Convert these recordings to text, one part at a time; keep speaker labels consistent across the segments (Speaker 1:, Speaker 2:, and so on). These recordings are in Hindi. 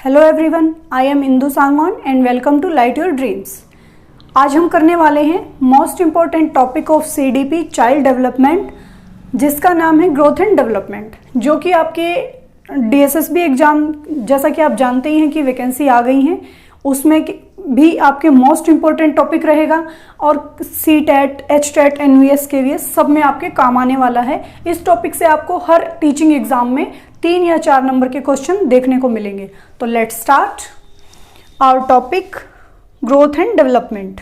Speaker 1: Hello everyone, I am Indu Sangwan and welcome to light your dreams. आज हम करने वाले हैं most important topic of CDP child development, जिसका नाम है ग्रोथ एंड डेवलपमेंट, जो कि आपके डीएसएसबी एग्जाम, जैसा कि आप जानते ही हैं कि वैकेंसी आ गई हैं, उसमें भी आपके मोस्ट इम्पॉर्टेंट टॉपिक रहेगा और C TET, H TET, NVS, KVS सब में आपके काम आने वाला है। इस टॉपिक से आपको हर टीचिंग एग्जाम में 3 या 4 नंबर के क्वेश्चन देखने को मिलेंगे। तो let's start our topic growth and development.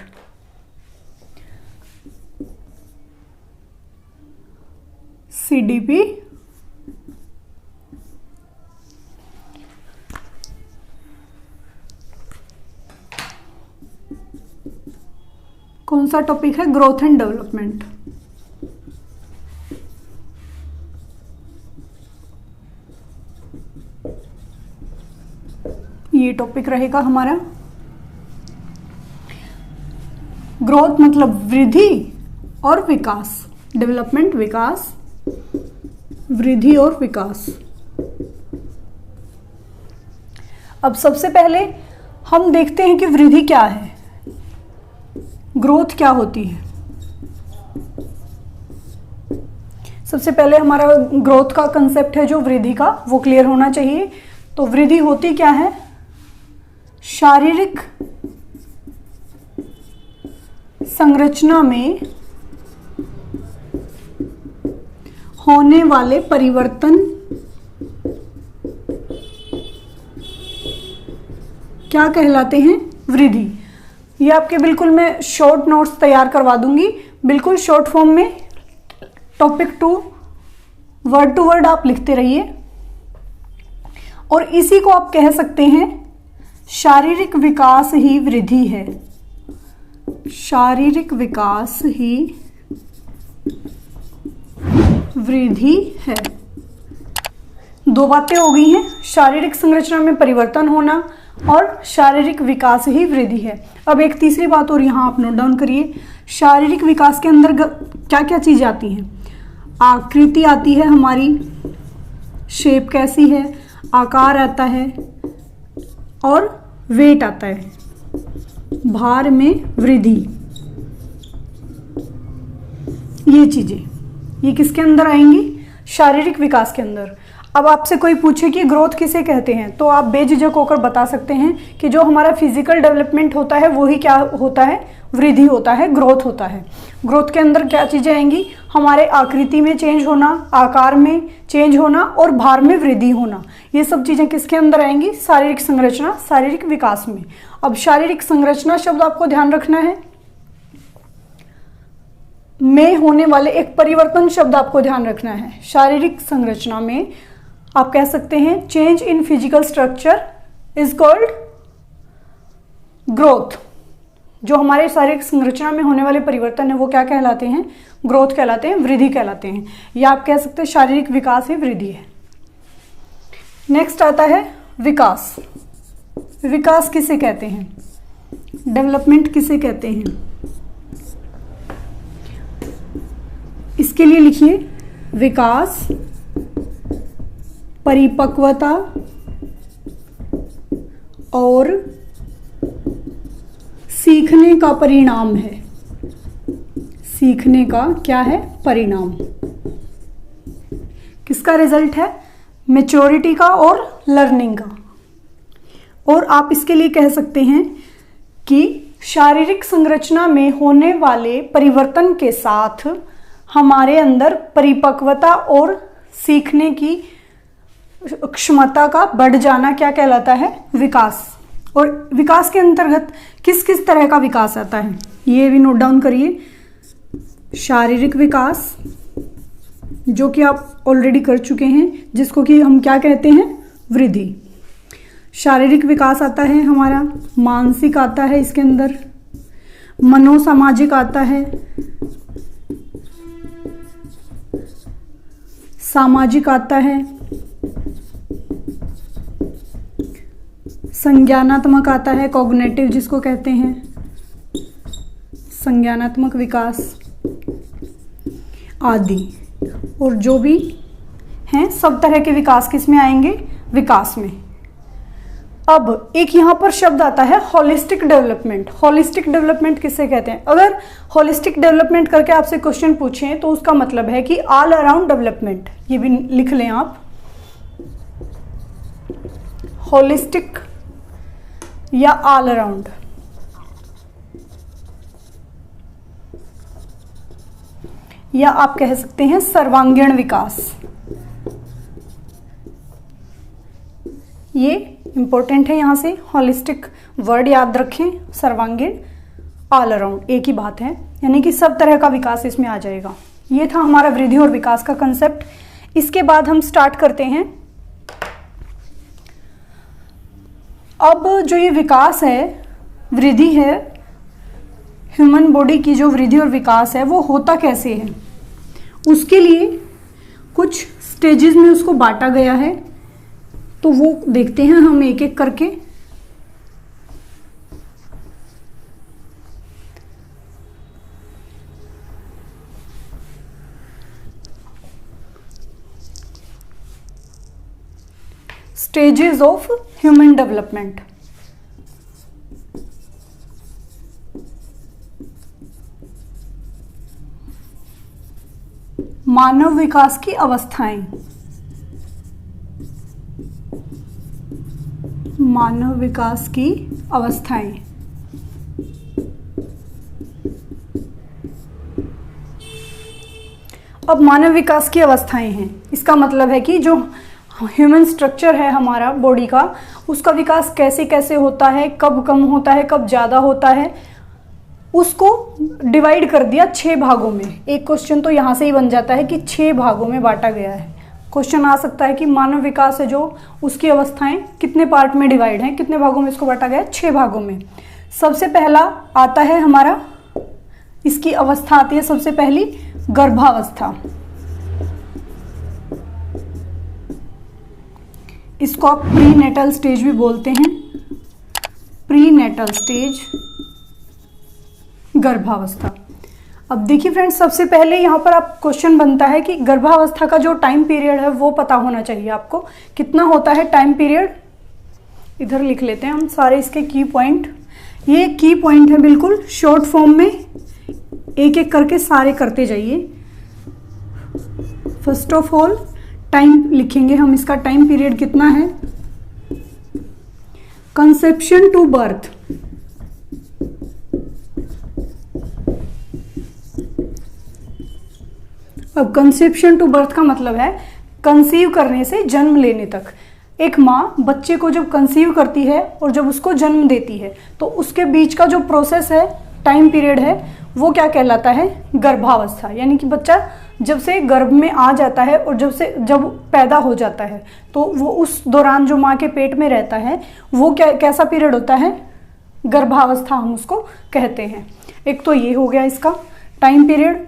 Speaker 1: CDP कौन सा टॉपिक है? Growth and development. ये टॉपिक रहेगा हमारा। ग्रोथ मतलब वृद्धि और विकास, डेवलपमेंट विकास, वृद्धि और विकास। अब सबसे पहले हम देखते हैं कि वृद्धि क्या है, ग्रोथ क्या होती है। सबसे पहले हमारा ग्रोथ का कंसेप्ट है जो वृद्धि का, वो क्लियर होना चाहिए। तो वृद्धि होती क्या है? शारीरिक संरचना में होने वाले परिवर्तन क्या कहलाते हैं? वृद्धि। ये आपके बिल्कुल मैं शॉर्ट नोट्स तैयार करवा दूंगी, बिल्कुल शॉर्ट फॉर्म में, टॉपिक 2 वर्ड टू वर्ड आप लिखते रहिए। और इसी को आप कह सकते हैं शारीरिक विकास ही वृद्धि है। शारीरिक विकास ही वृद्धि है। 2 बातें हो गई हैं, शारीरिक संरचना में परिवर्तन होना और शारीरिक विकास ही वृद्धि है। अब एक तीसरी बात और यहां आप नोट डाउन करिए। शारीरिक विकास के अंदर क्या क्या चीजें आती हैं? आकृति आती है हमारी, शेप कैसी है, आकार आता है और वेट आता है, भार में वृद्धि। ये चीजें ये किसके अंदर आएंगी? शारीरिक विकास के अंदर। अब आपसे कोई पूछे कि ग्रोथ किसे कहते हैं, तो आप बेझिझक होकर बता सकते हैं कि जो हमारा फिजिकल डेवलपमेंट होता है वही क्या होता है? वृद्धि होता है, ग्रोथ होता है। ग्रोथ के अंदर क्या चीजें आएंगी? हमारे आकृति में चेंज होना, आकार में चेंज होना और भार में वृद्धि होना। ये सब चीजें किसके अंदर आएंगी? शारीरिक संरचना, शारीरिक विकास में। अब शारीरिक संरचना शब्द आपको ध्यान रखना है, में होने वाले एक परिवर्तन शब्द आपको ध्यान रखना है। शारीरिक संरचना में आप कह सकते हैं change in physical structure is called growth. जो हमारे शारीरिक संरचना में होने वाले परिवर्तन है वो क्या कहलाते हैं? ग्रोथ कहलाते हैं, वृद्धि कहलाते हैं। या आप कह सकते हैं शारीरिक विकास ही वृद्धि है। नेक्स्ट आता है विकास। विकास किसे कहते हैं? डेवलपमेंट किसे कहते हैं? इसके लिए लिखिए विकास परिपक्वता और सीखने का परिणाम है। सीखने का क्या है? परिणाम। किसका रिजल्ट है? मैच्योरिटी का और लर्निंग का। और आप इसके लिए कह सकते हैं कि शारीरिक संरचना में होने वाले परिवर्तन के साथ हमारे अंदर परिपक्वता और सीखने की क्षमता का बढ़ जाना क्या कहलाता है? विकास। और विकास के अंतर्गत किस किस तरह का विकास आता है ये भी नोट डाउन करिए। शारीरिक विकास, जो कि आप ऑलरेडी कर चुके हैं, जिसको कि हम क्या कहते हैं? वृद्धि। शारीरिक विकास आता है हमारा, मानसिक आता है इसके अंदर, मनोसामाजिक आता है, सामाजिक आता है, संज्ञानात्मक आता है, कॉग्निटिव जिसको कहते हैं, संज्ञानात्मक विकास आदि। और जो भी हैं सब तरह के विकास किस में आएंगे? विकास में। अब एक यहाँ पर शब्द आता है होलिस्टिक डेवलपमेंट। होलिस्टिक डेवलपमेंट किसे कहते हैं? अगर होलिस्टिक डेवलपमेंट करके आपसे क्वेश्चन पूछें तो उसका मतलब है कि ऑल अराउंड डेवलपमेंट, ये भी लिख लें आप, होलिस्टिक या ऑल अराउंड। या आप कह सकते हैं सर्वांगीण विकास। ये इंपॉर्टेंट है, यहां से होलिस्टिक वर्ड याद रखें, सर्वांगीण, ऑल अराउंड एक ही बात है, यानी कि सब तरह का विकास इसमें आ जाएगा। ये था हमारा वृद्धि और विकास का कंसेप्ट। इसके बाद हम स्टार्ट करते हैं। अब जो ये विकास है, वृद्धि है, ह्यूमन बॉडी की जो वृद्धि और विकास है वो होता कैसे है, उसके लिए कुछ स्टेजेस में उसको बांटा गया है, तो वो देखते हैं हम एक एक करके। Stages of human development. मानव विकास की अवस्थाएं। मानव विकास की अवस्थाएं। अब मानव विकास की अवस्थाएं हैं, इसका मतलब है कि जो ह्यूमन स्ट्रक्चर है हमारा बॉडी का, उसका विकास कैसे कैसे होता है, कब कम होता है, कब ज़्यादा होता है, उसको डिवाइड कर दिया 6 भागों में। एक क्वेश्चन तो यहाँ से ही बन जाता है कि 6 भागों में बांटा गया है। क्वेश्चन आ सकता है कि मानव विकास है जो, उसकी अवस्थाएं कितने पार्ट में डिवाइड हैं, कितने भागों में इसको बांटा गया है? 6 भागों में। सबसे पहला आता है हमारा, इसकी अवस्था आती है सबसे पहली गर्भावस्था। इसको आप प्री नेटल स्टेज भी बोलते हैं, प्री नेटल स्टेज, गर्भावस्था। अब देखिए फ्रेंड्स, सबसे पहले यहाँ पर आप क्वेश्चन बनता है कि गर्भावस्था का जो टाइम पीरियड है वो पता होना चाहिए आपको, कितना होता है टाइम पीरियड। इधर लिख लेते हैं हम सारे इसके की पॉइंट। ये की पॉइंट है बिल्कुल शॉर्ट फॉर्म में, एक एक करके सारे करते जाइए। फर्स्ट ऑफ ऑल टाइम लिखेंगे हम, इसका टाइम पीरियड कितना है। कंसेप्शन टू बर्थ, अब कंसेप्शन टू बर्थ का मतलब है कंसीव करने से जन्म लेने तक। एक माँ बच्चे को जब कंसीव करती है और जब उसको जन्म देती है तो उसके बीच का जो प्रोसेस है, टाइम पीरियड है, वो क्या कहलाता है? गर्भावस्था। यानी कि बच्चा जब से गर्भ में आ जाता है और जब पैदा हो जाता है तो वो उस दौरान जो माँ के पेट में रहता है वो कैसा पीरियड होता है? गर्भावस्था हम उसको कहते हैं। एक तो ये हो गया इसका टाइम पीरियड।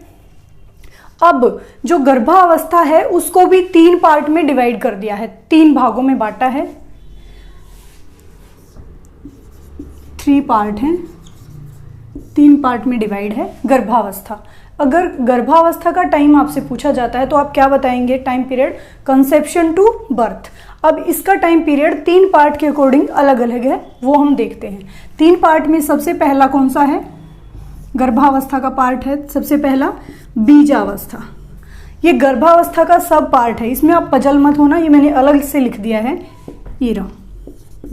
Speaker 1: अब जो गर्भावस्था है उसको भी 3 पार्ट में डिवाइड कर दिया है, 3 भागों में बांटा है। 3 पार्ट हैं, 3 पार्ट में डिवाइड है गर्भावस्था। अगर गर्भावस्था का टाइम आपसे पूछा जाता है तो आप क्या बताएंगे? Time period conception to birth. अब इसका टाइम पीरियड 3 पार्ट के अकॉर्डिंग अलग अलग है, वो हम देखते हैं। 3 पार्ट में सबसे पहला कौन सा है? गर्भावस्था का पार्ट है सबसे पहला बीजावस्था। ये गर्भावस्था का सब पार्ट है, इसमें आप पजल मत होना, ये मैंने अलग से लिख दिया है। ये रहा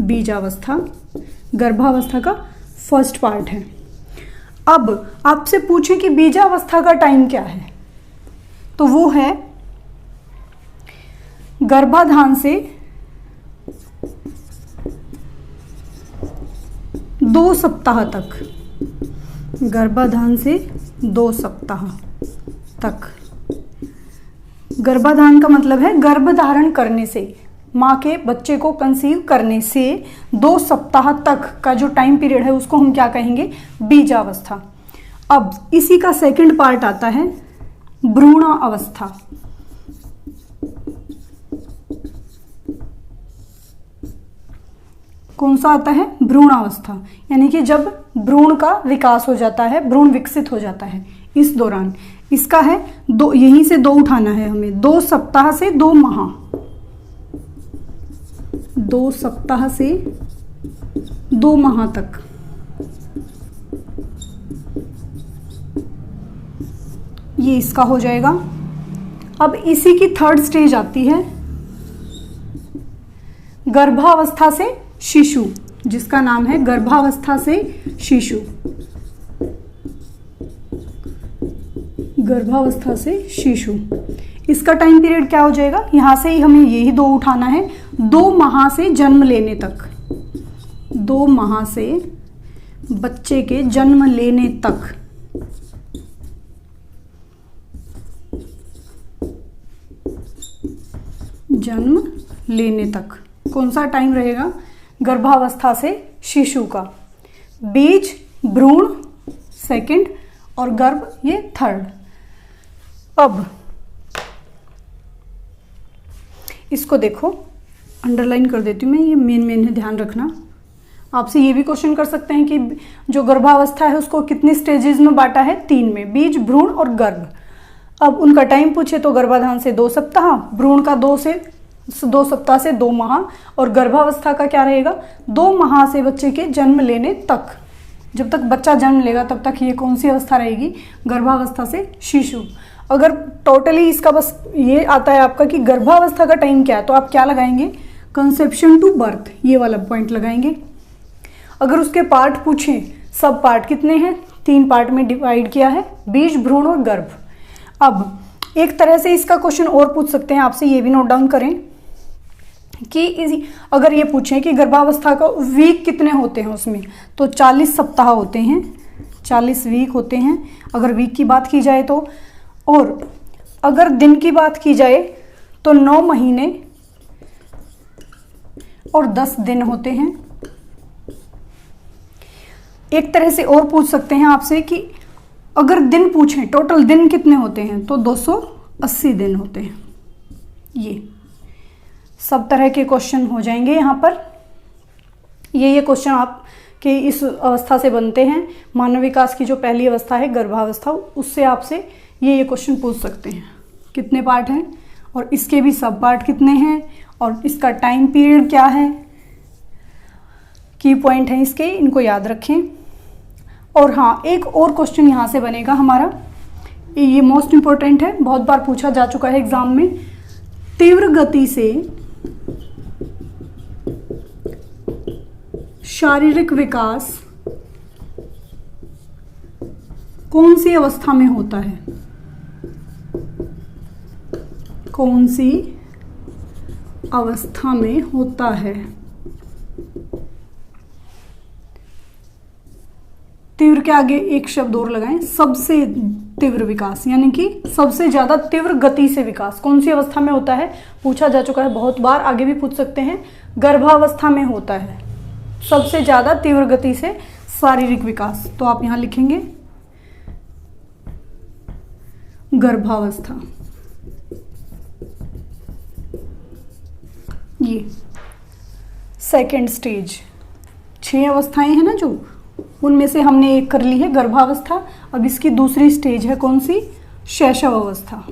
Speaker 1: बीजावस्था, गर्भावस्था का फर्स्ट पार्ट है। अब आपसे पूछें कि बीजावस्था का टाइम क्या है, तो वो है गर्भाधान से 2 सप्ताह तक। गर्भाधान से 2 सप्ताह तक। गर्भाधान का मतलब है गर्भ धारण करने से, माँ के बच्चे को कंसीव करने से 2 सप्ताह तक का जो टाइम पीरियड है उसको हम क्या कहेंगे? बीजावस्था। अब इसी का सेकंड पार्ट आता है भ्रूणावस्था। कौन सा आता है? भ्रूणावस्था। यानी कि जब भ्रूण का विकास हो जाता है, भ्रूण विकसित हो जाता है, इस दौरान इसका है 2, यहीं से 2 उठाना है हमें, 2 सप्ताह से 2 माह। 2 सप्ताह से 2 माह तक। ये इसका हो जाएगा। अब इसी की थर्ड स्टेज आती है गर्भावस्था से शिशु, जिसका नाम है गर्भावस्था से शिशु। गर्भावस्था से शिशु, इसका टाइम पीरियड क्या हो जाएगा? यहां से ही हमें यही 2 उठाना है। 2 माह से जन्म लेने तक, 2 माह से बच्चे के जन्म लेने तक। जन्म लेने तक कौन सा टाइम रहेगा? गर्भावस्था से शिशु का। बीज, भ्रूण सेकंड और गर्भ ये थर्ड। अब इसको देखो, अंडरलाइन कर देती हूँ मैं, ये मेन है, ध्यान रखना। आपसे ये भी क्वेश्चन कर सकते हैं कि जो गर्भावस्था है उसको कितनी स्टेजेस में बांटा है? 3 में, बीज, भ्रूण और गर्भ। अब उनका टाइम पूछे तो गर्भाधान से 2 सप्ताह, भ्रूण का 2 सप्ताह से 2 माह और गर्भावस्था का क्या रहेगा? 2 माह से बच्चे के जन्म लेने तक। जब तक बच्चा जन्म लेगा तब तक ये कौन सी अवस्था रहेगी? गर्भावस्था से शिशु। अगर टोटली इसका बस ये आता है आपका कि गर्भावस्था का टाइम क्या है, तो आप क्या लगाएंगे? कंसेप्शन टू बर्थ, ये वाला पॉइंट लगाएंगे। अगर उसके पार्ट पूछें, सब पार्ट कितने हैं? 3 पार्ट में डिवाइड किया है, बीज, भ्रूण और गर्भ। अब एक तरह से इसका क्वेश्चन और पूछ सकते हैं आपसे, ये भी नोट डाउन करें कि अगर ये पूछें कि गर्भावस्था का वीक कितने होते हैं उसमें, तो 40 सप्ताह होते हैं, 40 वीक होते हैं अगर वीक की बात की जाए तो। और अगर दिन की बात की जाए तो 9 महीने और 10 दिन होते हैं। एक तरह से और पूछ सकते हैं आपसे कि अगर दिन पूछें, टोटल दिन कितने होते हैं, तो 280 दिन होते हैं। ये सब तरह के क्वेश्चन हो जाएंगे यहाँ पर। ये क्वेश्चन आपके इस अवस्था से बनते हैं। मानव विकास की जो पहली अवस्था है गर्भावस्था, उससे आपसे ये क्वेश्चन पूछ सकते हैं। कितने पार्ट हैं और इसके भी सब पार्ट कितने हैं और इसका टाइम पीरियड क्या है, की पॉइंट है इसके, इनको याद रखें। और हाँ, एक और क्वेश्चन यहाँ से बनेगा हमारा, ये मोस्ट इंपॉर्टेंट है, बहुत बार पूछा जा चुका है एग्जाम में। तीव्र गति से शारीरिक विकास कौन सी अवस्था में होता है? कौन सी अवस्था में होता है? तीव्र के आगे एक शब्द और लगाएं, सबसे तीव्र विकास, यानी कि सबसे ज्यादा तीव्र गति से विकास कौन सी अवस्था में होता है? पूछा जा चुका है बहुत बार, आगे भी पूछ सकते हैं। गर्भावस्था में होता है सबसे ज्यादा तीव्र गति से शारीरिक विकास, तो आप यहां लिखेंगे गर्भावस्था। ये सेकेंड स्टेज, 6 अवस्थाएं हैं ना जो, उनमें से हमने एक कर ली है गर्भावस्था। अब इसकी दूसरी स्टेज है कौन सी? शैशव अवस्था।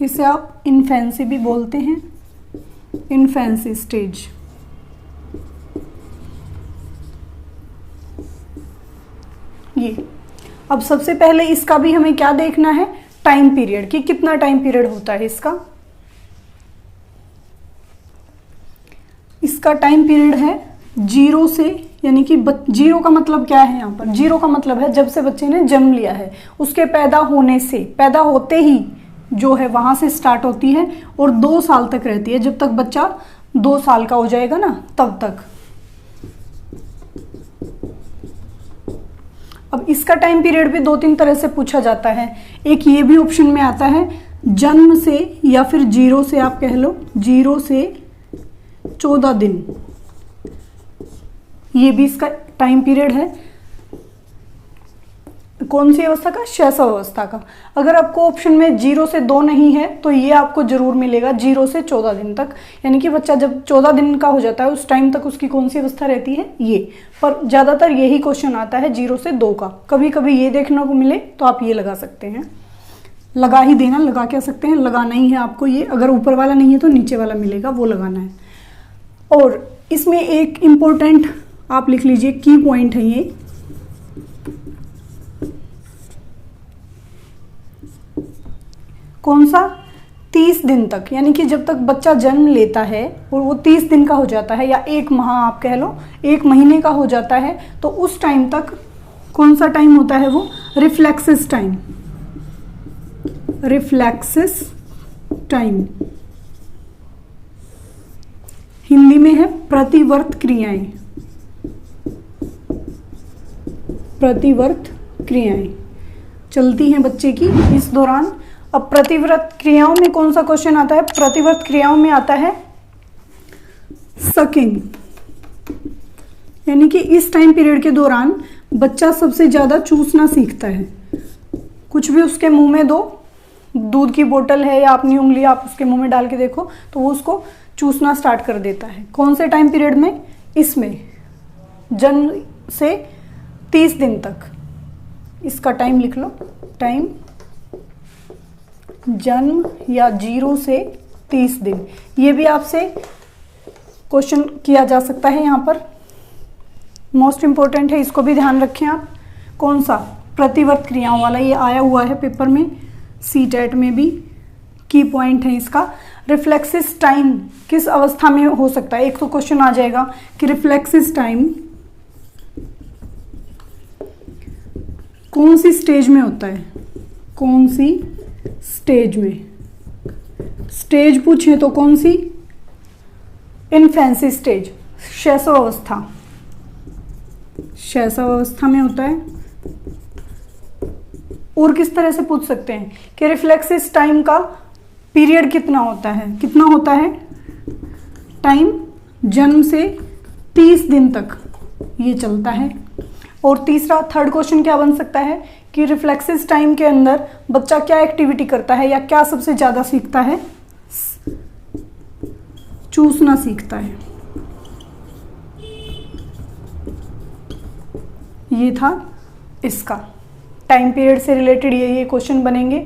Speaker 1: इसे आप इन्फेंसी भी बोलते हैं, इन्फेंसी स्टेज। ये अब सबसे पहले इसका भी हमें क्या देखना है? टाइम पीरियड, कि कितना टाइम पीरियड होता है इसका। इसका टाइम पीरियड है 0 से, यानी कि 0 का मतलब क्या है यहाँ पर? 0 का मतलब है जब से बच्चे ने जन्म लिया है, उसके पैदा होने से, पैदा होते ही जो है वहां से स्टार्ट होती है और 2 साल तक रहती है, जब तक बच्चा 2 साल का हो जाएगा ना तब तक। अब इसका टाइम पीरियड भी 2-3 तरह से पूछा जाता है। एक ये भी ऑप्शन में आता है जन्म से, या फिर 0 से आप कह लो, 0 से 14 दिन, ये भी इसका टाइम पीरियड है। कौन सी अवस्था का? शैशव अवस्था का। अगर आपको ऑप्शन में 0 से 2 नहीं है तो ये आपको जरूर मिलेगा 0 से 14 दिन तक, यानी कि बच्चा जब 14 दिन का हो जाता है उस टाइम तक उसकी कौन सी अवस्था रहती है? ये। पर ज्यादातर यही क्वेश्चन आता है 0 से 2 का। कभी कभी ये देखने को मिले तो आप ये लगा सकते हैं। लगा ही देना, लगा कह सकते हैं, लगाना ही है आपको ये, अगर ऊपर वाला नहीं है तो नीचे वाला मिलेगा वो लगाना है। और इसमें एक इम्पोर्टेंट आप लिख लीजिए की पॉइंट है ये, कौन सा, 30 दिन तक, यानी कि जब तक बच्चा जन्म लेता है और वो 30 दिन का हो जाता है या 1 माह आप कह लो, 1 महीने का हो जाता है, तो उस टाइम तक कौन सा टाइम होता है वो, reflexes time, reflexes time, Hindi में है प्रतिवर्त क्रियाएं, प्रतिवर्त क्रियाएं चलती हैं बच्चे की इस दौरान। अब प्रतिवर्त क्रियाओं में कौन सा क्वेश्चन आता है, प्रतिवर्त क्रियाओं में आता है सकिंग, यानी कि इस टाइम पीरियड के दौरान बच्चा सबसे ज्यादा चूसना सीखता है। कुछ भी उसके मुंह में दो, दूध की बोतल है या अपनी उंगली आप उसके मुंह में डाल के देखो तो वो उसको चूसना स्टार्ट कर देता है। कौन से टाइम पीरियड में, इसमें जन्म से 30 दिन तक, इसका टाइम लिख लो, टाइम जन्म या 0 से 30 दिन, ये भी आपसे क्वेश्चन किया जा सकता है, यहाँ पर मोस्ट इंपॉर्टेंट है, इसको भी ध्यान रखें आप। कौन सा, प्रतिवर्त क्रियाओं वाला, ये आया हुआ है पेपर में, सीटेट में भी की पॉइंट है इसका। रिफ्लेक्सिस टाइम किस अवस्था में हो सकता है, एक तो क्वेश्चन आ जाएगा कि रिफ्लेक्सिस टाइम कौन सी स्टेज में होता है, कौन सी स्टेज में, स्टेज पूछे तो कौन सी, इन्फेंसी स्टेज, शैशव अवस्था, शैशव अवस्था में होता है। और किस तरह से पूछ सकते हैं कि रिफ्लेक्सिस टाइम का पीरियड कितना होता है, कितना होता है टाइम, जन्म से 30 दिन तक ये चलता है। और तीसरा, थर्ड क्वेश्चन क्या बन सकता है कि रिफ्लेक्सिस टाइम के अंदर बच्चा क्या एक्टिविटी करता है या क्या सबसे ज्यादा सीखता है, चूसना सीखता है। ये था इसका टाइम पीरियड से रिलेटेड, ये क्वेश्चन बनेंगे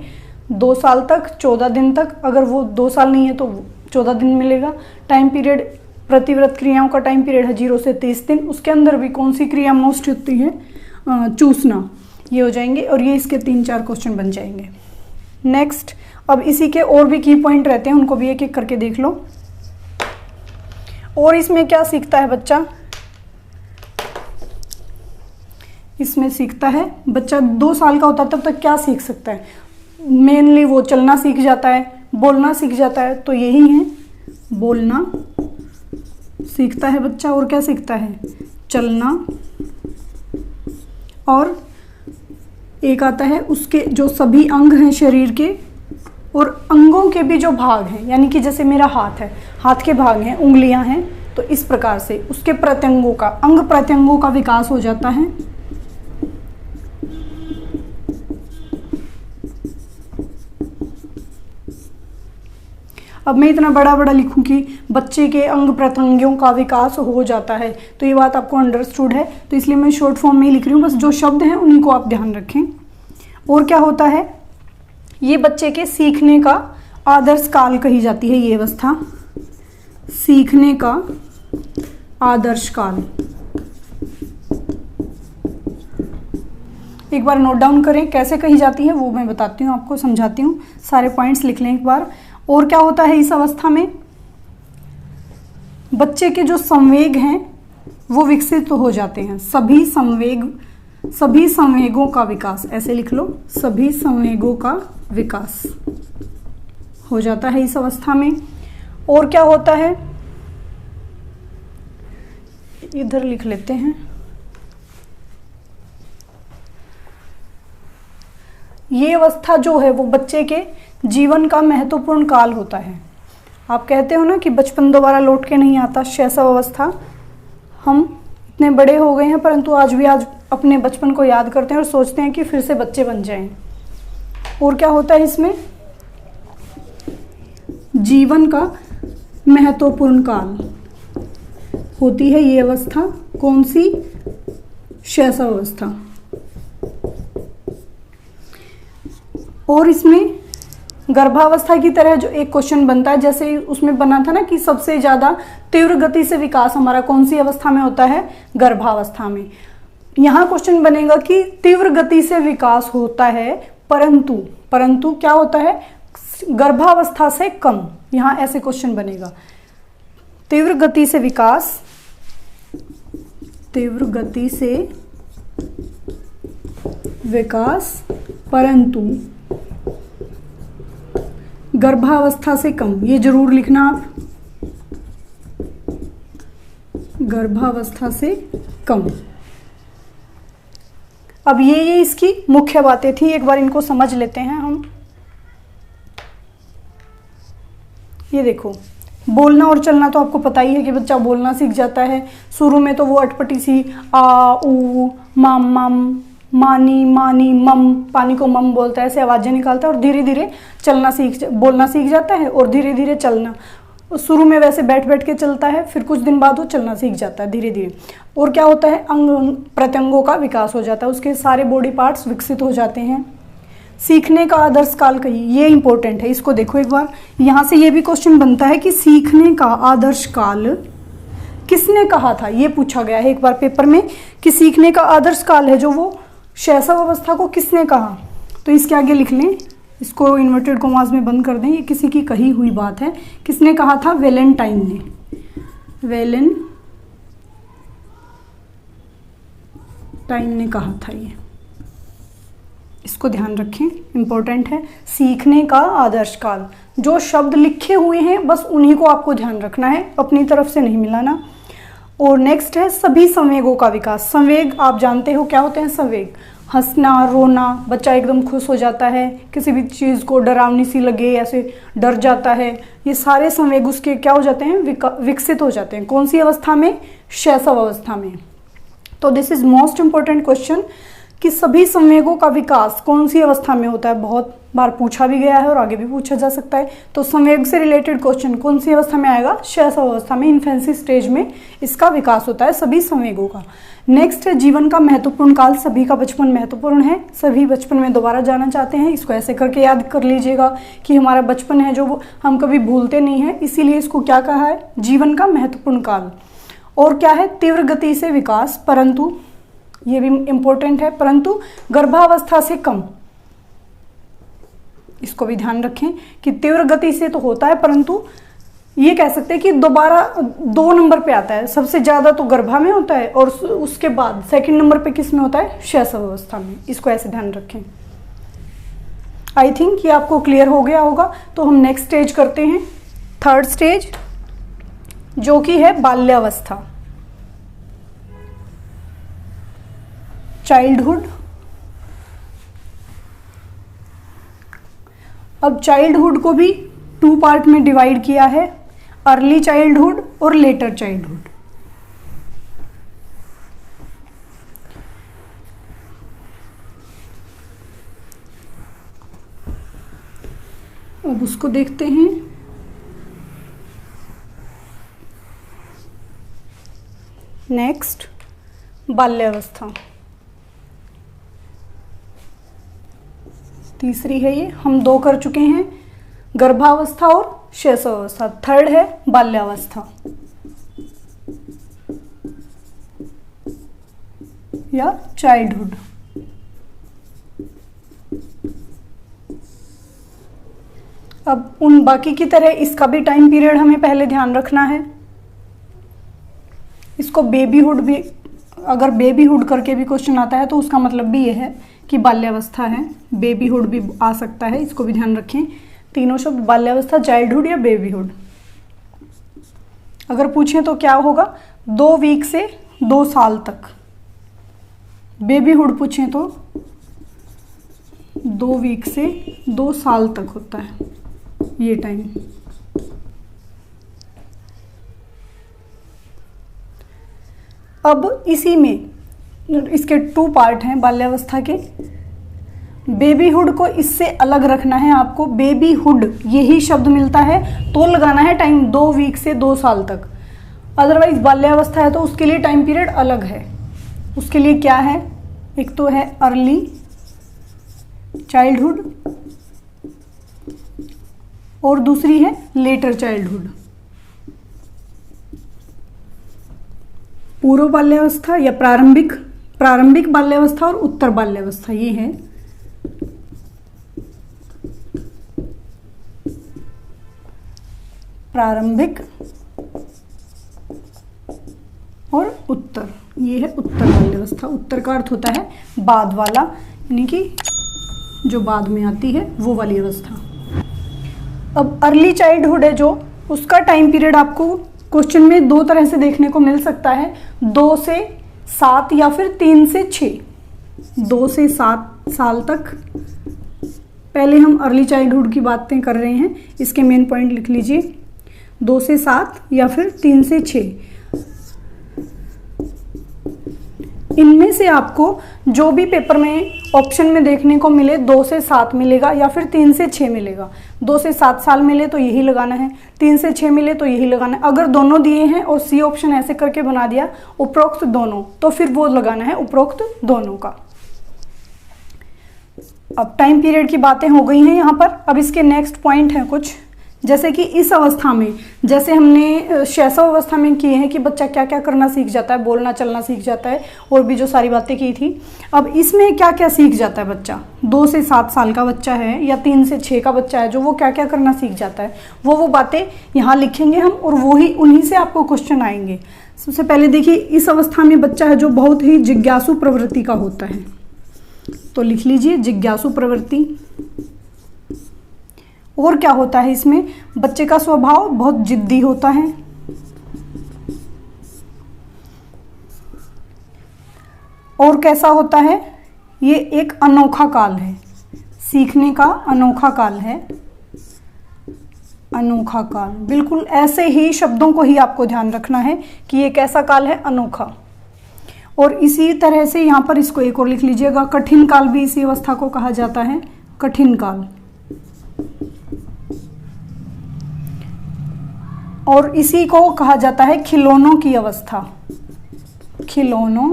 Speaker 1: 2 साल तक, 14 दिन तक, अगर वो 2 साल नहीं है तो 14 दिन मिलेगा। टाइम पीरियड, प्रतिव्रत क्रियाओं का टाइम पीरियड है 0 से 30 दिन, उसके अंदर भी कौन सी क्रिया मोस्ट होती है, चूसना, ये हो जाएंगे। और ये इसके 3-4 क्वेश्चन बन जाएंगे। नेक्स्ट, अब इसी के और भी की पॉइंट रहते हैं, उनको भी एक एक करके देख लो। और इसमें क्या सीखता है बच्चा, इसमें सीखता है बच्चा 2 साल का होता है तब तक क्या सीख सकता है, मेनली वो चलना सीख जाता है, बोलना सीख जाता है, तो यही है, बोलना सीखता है बच्चा। और क्या सीखता है, चलना, और एक आता है उसके जो सभी अंग हैं शरीर के, और अंगों के भी जो भाग हैं, यानी कि जैसे मेरा हाथ है, हाथ के भाग हैं, उंगलियां हैं, तो इस प्रकार से उसके प्रत्यंगों का, अंग प्रत्यंगों का विकास हो जाता है। अब मैं इतना बड़ा बड़ा लिखूं कि बच्चे के अंग प्रत्यंगों का विकास हो जाता है, तो ये बात आपको अंडरस्टूड है, तो इसलिए मैं शॉर्ट फॉर्म में ही लिख रही हूँ, बस जो शब्द हैं उन्हीं को आप ध्यान रखें। और क्या होता है, ये बच्चे के सीखने का आदर्श काल कही जाती है, ये अवस्था सीखने का आदर्श काल। एक बार नोट डाउन करें कैसे कही जाती है, वो मैं बताती हूँ आपको, समझाती हूँ, सारे पॉइंट्स लिख लें एक बार। और क्या होता है इस अवस्था में, बच्चे के जो संवेग हैं वो विकसित हो जाते हैं, सभी संवेगों का विकास, ऐसे लिख लो, सभी संवेगों का विकास हो जाता है इस अवस्था में। और क्या होता है, इधर लिख लेते हैं, ये अवस्था जो है वो बच्चे के जीवन का महत्वपूर्ण काल होता है। आप कहते हो ना कि बचपन दोबारा लौट के नहीं आता, शैशव अवस्था, हम इतने बड़े हो गए हैं परंतु आज अपने बचपन को याद करते हैं और सोचते हैं कि फिर से बच्चे बन जाएं। और क्या होता है इसमें, जीवन का महत्वपूर्ण काल होती है ये अवस्था, कौन सी, शैशव अवस्था। और इसमें गर्भावस्था की तरह जो एक क्वेश्चन बनता है, जैसे उसमें बना था ना कि सबसे ज्यादा तीव्र गति से विकास हमारा कौन सी अवस्था में होता है, गर्भावस्था में। यहाँ क्वेश्चन बनेगा कि तीव्र गति से विकास होता है परंतु क्या होता है, गर्भावस्था से कम। यहाँ ऐसे क्वेश्चन बनेगा, तीव्र गति से विकास परंतु गर्भावस्था से कम। ये जरूर लिखना आप, गर्भावस्था से कम। अब ये इसकी मुख्य बातें थी, एक बार इनको समझ लेते हैं हम। ये देखो, बोलना और चलना तो आपको पता ही है कि बच्चा बोलना सीख जाता है। शुरू में तो वो अटपटी सी आ ऊ मम मम, मानी मानी मम, पानी को मम बोलता है, ऐसे आवाजें निकालता है और धीरे धीरे बोलना सीख जाता है और धीरे धीरे चलना। शुरू में वैसे बैठ बैठ के चलता है, फिर कुछ दिन बाद वो चलना सीख जाता है धीरे धीरे। और क्या होता है, अंग प्रत्यंगों का विकास हो जाता है, उसके सारे बॉडी पार्ट्स विकसित हो जाते हैं। सीखने का आदर्श काल कही, ये इंपॉर्टेंट है, इसको देखो एक बार। यहाँ से ये भी क्वेश्चन बनता है कि सीखने का आदर्श काल किसने कहा था, ये पूछा गया है एक बार पेपर में कि सीखने का आदर्श काल है जो वो शैशव अवस्था को किसने कहा। तो इसके आगे लिख लें, इसको इन्वर्टेड कॉमास में बंद कर दें, ये किसी की कही हुई बात है। किसने कहा था, वेलेंटाइन ने, वेलेंटाइन ने कहा था ये, इसको ध्यान रखें, इंपॉर्टेंट है। सीखने का आदर्श काल, जो शब्द लिखे हुए हैं बस उन्हीं को आपको ध्यान रखना है, अपनी तरफ से नहीं मिलाना। और नेक्स्ट है सभी संवेगों का विकास। संवेग आप जानते हो क्या होते हैं, संवेग हंसना, रोना, बच्चा एकदम खुश हो जाता है, किसी भी चीज़ को डरावनी सी लगे ऐसे डर जाता है, ये सारे संवेग उसके क्या हो जाते हैं, विकसित हो जाते हैं। कौन सी अवस्था में, शैशव अवस्था में। तो this is most important question कि सभी संवेगों का विकास कौन सी अवस्था में होता है, बहुत बार पूछा भी गया है और आगे भी पूछा जा सकता है। तो संवेग से रिलेटेड क्वेश्चन कौन सी अवस्था में आएगा, शैशव अवस्था में, इन्फेंसी स्टेज में इसका विकास होता है सभी संवेगों का। नेक्स्ट है जीवन का महत्वपूर्ण काल। सभी का बचपन महत्वपूर्ण है, सभी बचपन में दोबारा जाना चाहते हैं। इसको ऐसे करके याद कर लीजिएगा कि हमारा बचपन है जो वो हम कभी भूलते नहीं हैं, इसीलिए इसको क्या कहा है, जीवन का महत्वपूर्ण काल। और क्या है, तीव्र गति से विकास परंतु, ये भी इंपॉर्टेंट है, परंतु गर्भावस्था से कम। इसको भी ध्यान रखें कि तीव्र गति से तो होता है परंतु ये कह सकते हैं कि दोबारा 2 नंबर पे आता है। सबसे ज्यादा तो गर्भा में होता है और उसके बाद सेकंड नंबर पे किस में होता है, शैशव अवस्था में। इसको ऐसे ध्यान रखें। आई थिंक ये आपको क्लियर हो गया होगा। तो हम नेक्स्ट स्टेज करते हैं, थर्ड स्टेज, जो कि है बाल्यावस्था, चाइल्डहुड। अब चाइल्डहुड को भी 2 पार्ट में डिवाइड किया है, अर्ली चाइल्डहुड और लेटर चाइल्डहुड। अब उसको देखते हैं। नेक्स्ट बाल्यावस्था, तीसरी है ये, हम 2 कर चुके हैं, गर्भावस्था और शैशव अवस्था। थर्ड है बाल्यावस्था या चाइल्डहुड। अब उन बाकी की तरह इसका भी टाइम पीरियड हमें पहले ध्यान रखना है। इसको बेबीहुड भी, अगर बेबीहुड करके भी क्वेश्चन आता है तो उसका मतलब भी ये है कि बाल्यावस्था है। बेबीहुड भी आ सकता है, इसको भी ध्यान रखें। तीनों शब्द, बाल्यावस्था, चाइल्डहुड या बेबीहुड। अगर पूछें तो क्या होगा, 2 वीक से 2 साल तक। बेबीहुड पूछें तो 2 वीक से 2 साल तक होता है ये टाइम। अब इसी में इसके 2 पार्ट हैं बाल्यावस्था के। बेबीहुड को इससे अलग रखना है आपको। बेबीहुड यही शब्द मिलता है तो लगाना है टाइम 2 वीक से 2 साल तक। अदरवाइज बाल्यावस्था है तो उसके लिए टाइम पीरियड अलग है। उसके लिए क्या है, एक तो है अर्ली चाइल्डहुड और दूसरी है लेटर चाइल्डहुड। पूर्व बाल्यावस्था या प्रारंभिक बाल्यावस्था और उत्तर बाल्यावस्था, ये है प्रारंभिक और उत्तर, ये है उत्तर बाल्यावस्था। उत्तर का अर्थ होता है बाद वाला, यानी कि जो बाद में आती है वो वाली अवस्था। अब अर्ली चाइल्डहुड है जो, उसका टाइम पीरियड आपको क्वेश्चन में दो तरह से देखने को मिल सकता है, 2 से 7 या फिर 3 से 6। 2 से 7 साल तक। पहले हम अर्ली चाइल्डहुड की बातें कर रहे हैं, इसके मेन पॉइंट लिख लीजिए, 2 से 7 या फिर 3 से 6। इनमें से आपको जो भी पेपर में ऑप्शन में देखने को मिले 2 से 7 मिलेगा या फिर 3 से 6 मिलेगा। 2 से 7 साल मिले तो यही लगाना है, 3 से 6 मिले तो यही लगाना है। अगर दोनों दिए हैं और सी ऑप्शन ऐसे करके बना दिया उपरोक्त दोनों, तो फिर वो लगाना है उपरोक्त दोनों का। अब टाइम पीरियड की बातें हो गई हैं यहाँ पर। अब इसके नेक्स्ट पॉइंट हैं कुछ, जैसे कि इस अवस्था में, जैसे हमने शैशव अवस्था में किए हैं कि बच्चा क्या क्या करना सीख जाता है, बोलना चलना सीख जाता है और भी जो सारी बातें की थी। अब इसमें क्या क्या सीख जाता है बच्चा, 2 से 7 साल का बच्चा है या 3 से 6 का बच्चा है जो वो क्या क्या करना सीख जाता है, वो बातें यहाँ लिखेंगे हम और उन्हीं से आपको क्वेश्चन आएंगे। सबसे पहले देखिए, इस अवस्था में बच्चा है जो बहुत ही जिज्ञासु प्रवृत्ति का होता है, तो लिख लीजिए जिज्ञासु प्रवृत्ति। और क्या होता है इसमें, बच्चे का स्वभाव बहुत जिद्दी होता है। और कैसा होता है, ये एक अनोखा काल है, सीखने का अनोखा काल है। अनोखा काल, बिल्कुल ऐसे ही शब्दों को ही आपको ध्यान रखना है कि ये कैसा काल है, अनोखा। और इसी तरह से यहाँ पर इसको एक और लिख लीजिएगा, कठिन काल भी इसी अवस्था को कहा जाता है, कठिन काल। और इसी को कहा जाता है खिलौनों की अवस्था, खिलौनों